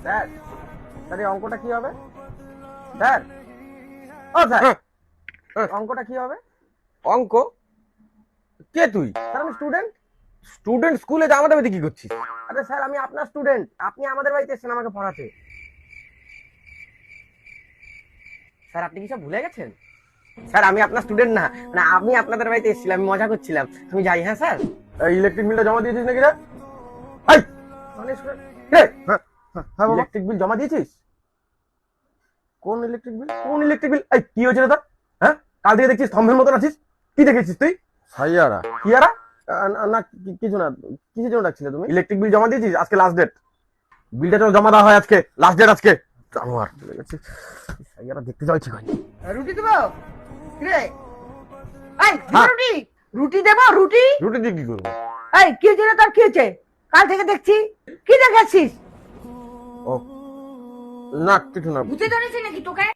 Sir sir এই অঙ্কটা কি হবে স্যার? ও স্যার অঙ্কটা কি হবে? অঙ্ক? কে তুই? স্যার আমি স্টুডেন্ট। স্টুডেন্ট স্কুলে জামা দাবিতে কি করছিস? আরে স্যার আমি আপনার স্টুডেন্ট, আপনি আমাদের বাড়িতে এসেছেন আমাকে পড়াতে। স্যার আপনি কি সব ভুলে গেছেন? স্যার আমি আপনার স্টুডেন্ট না, মানে আমি আপনাদের বাড়িতে এসেছিলাম, আমি মজা করছিলাম। আমি যাই। হ্যাঁ স্যার। এই ইলেকট্রিক বিলটা জমা দিয়েছিস নাকি রে? এই মানে স্টুডেন্ট। রে, হ্যাঁ হ্যাঁ বাবা। ইলেকট্রিক বিল জমা দিয়েছিস? কোন ইলেকট্রিক বিল? কোন ইলেকট্রিক বিল? এই কি হয়েছে রে তোর? হ্যাঁ, কাল থেকে দেখছিস স্তম্ভের মতন আছিস। কি দেখেছিস তুই? সাইয়ারা। কি আরা? না কিছু না। কিসের জন্য ডাকছিলে তুমি? ইলেকট্রিক বিল জমা দিয়েছিস? আজকে লাস্ট ডেট। বিলটা তো জমা দেওয়া হয় আজকে, লাস্ট ডেট আজকে। আমার চলে গেছে। সাইয়ারা দেখতে যাও ঠিক হয়নি। রুটি দেবো রে? এই হ্যাঁ। রুটি রুটি দেবো রুটি? রুটি দিয়ে কি করবো? এই কি হয়েছে রে তোর, কি হয়েছে? কাল থেকে দেখছি কি দেখাচ্ছিস? ও না, কিছু না। ভূতে ধরেছে নাকি তোকে?